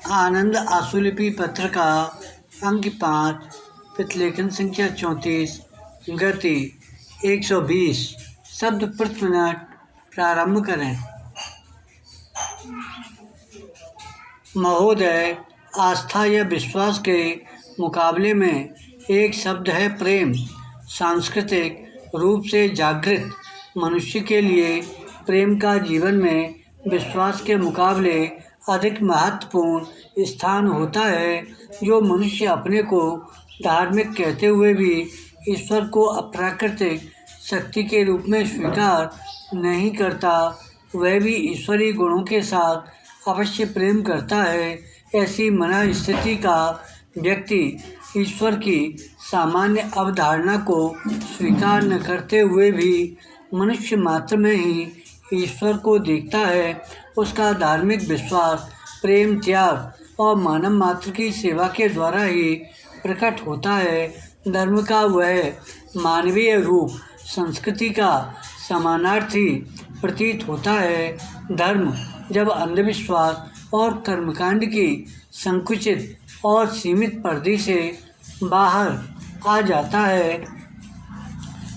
आनंद आशुलिपि पत्र का अंक 5, प्रतिलेखन संख्या 34, गति 120 शब्द प्रति मिनट। प्रारंभ करें। महोदय, आस्था या विश्वास के मुकाबले में एक शब्द है प्रेम। सांस्कृतिक रूप से जागृत मनुष्य के लिए प्रेम का जीवन में विश्वास के मुकाबले अधिक महत्वपूर्ण स्थान होता है। जो मनुष्य अपने को धार्मिक कहते हुए भी ईश्वर को अप्राकृतिक शक्ति के रूप में स्वीकार नहीं करता, वह भी ईश्वरीय गुणों के साथ अवश्य प्रेम करता है। ऐसी मन स्थिति का व्यक्ति ईश्वर की सामान्य अवधारणा को स्वीकार न करते हुए भी मनुष्य मात्र में ही ईश्वर को देखता है। उसका धार्मिक विश्वास प्रेम, त्याग और मानव मात्र की सेवा के द्वारा ही प्रकट होता है। धर्म का वह मानवीय रूप संस्कृति का समानार्थी प्रतीत होता है। धर्म जब अंधविश्वास और कर्मकांड की संकुचित और सीमित परिधि से बाहर आ जाता है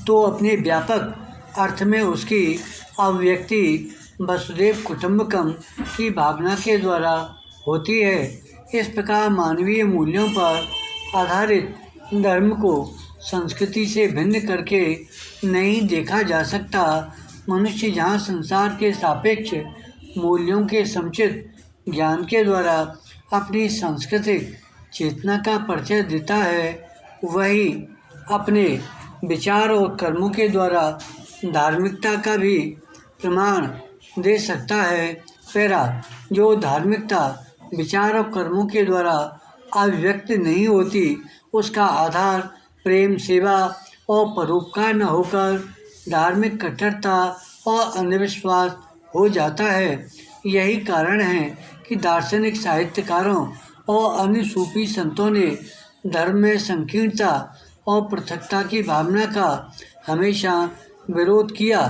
तो अपने व्यापक अर्थ में उसकी अभिव्यक्ति वसुधैव कुटुंबकम की भावना के द्वारा होती है। इस प्रकार मानवीय मूल्यों पर आधारित धर्म को संस्कृति से भिन्न करके नहीं देखा जा सकता। मनुष्य जहाँ संसार के सापेक्ष मूल्यों के समुचित ज्ञान के द्वारा अपनी सांस्कृतिक चेतना का परिचय देता है, वही अपने विचार और कर्मों के द्वारा धार्मिकता का भी प्रमाण दे सकता है। पैरा, जो धार्मिकता विचार और कर्मों के द्वारा अभिव्यक्त नहीं होती, उसका आधार प्रेम, सेवा और परोपकार न होकर धार्मिक कट्टरता और अंधविश्वास हो जाता है। यही कारण है कि दार्शनिक साहित्यकारों और अन्य सूफी संतों ने धर्म में संकीर्णता और पृथकता की भावना का हमेशा विरोध किया।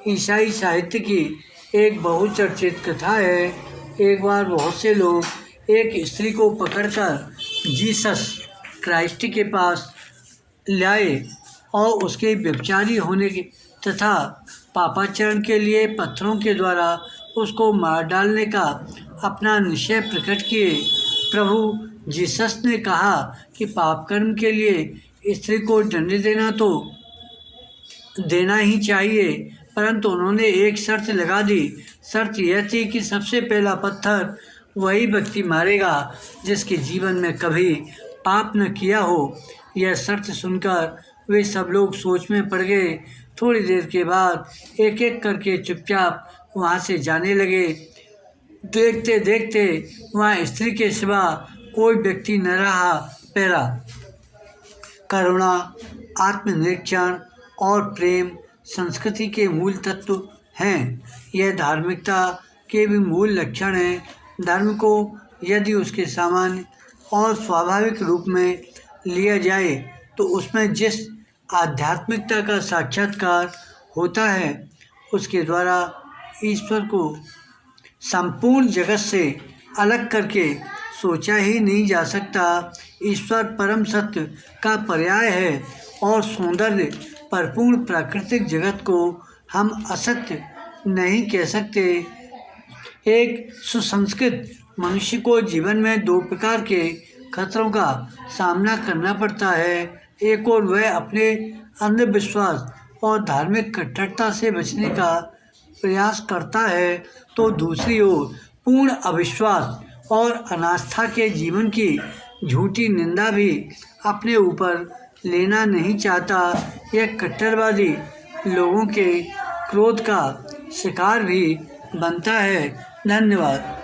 ईसाई साहित्य की एक बहुचर्चित कथा है। एक बार बहुत से लोग एक स्त्री को पकड़कर जीसस क्राइस्ट के पास लाए और उसके व्यभिचारी होने के तथा पापाचरण के लिए पत्थरों के द्वारा उसको मार डालने का अपना निश्चय प्रकट किए। प्रभु जीसस ने कहा कि पाप कर्म के लिए स्त्री को दंड देना तो देना ही चाहिए, परंतु उन्होंने एक शर्त लगा दी। शर्त यह थी कि सबसे पहला पत्थर वही व्यक्ति मारेगा जिसके जीवन में कभी पाप न किया हो। यह शर्त सुनकर वे सब लोग सोच में पड़ गए। थोड़ी देर के बाद एक एक करके चुपचाप वहाँ से जाने लगे। देखते देखते वहाँ स्त्री के सिवा कोई व्यक्ति न रहा। पैरा, करुणा, आत्मनिरीक्षण और प्रेम संस्कृति के मूल तत्व हैं। यह धार्मिकता के भी मूल लक्षण हैं। धर्म को यदि उसके सामान्य और स्वाभाविक रूप में लिया जाए तो उसमें जिस आध्यात्मिकता का साक्षात्कार होता है, उसके द्वारा ईश्वर को संपूर्ण जगत से अलग करके सोचा ही नहीं जा सकता। ईश्वर परम सत्य का पर्याय है और सौंदर्य परिपूर्ण प्राकृतिक जगत को हम असत्य नहीं कह सकते। एक सुसंस्कृत मनुष्य को जीवन में दो प्रकार के खतरों का सामना करना पड़ता है। एक और वह अपने अंधविश्वास और धार्मिक कट्टरता से बचने का प्रयास करता है, तो दूसरी ओर पूर्ण अविश्वास और अनास्था के जीवन की झूठी निंदा भी अपने ऊपर लेना नहीं चाहता। यह कट्टरवादी लोगों के क्रोध का शिकार भी बनता है। धन्यवाद।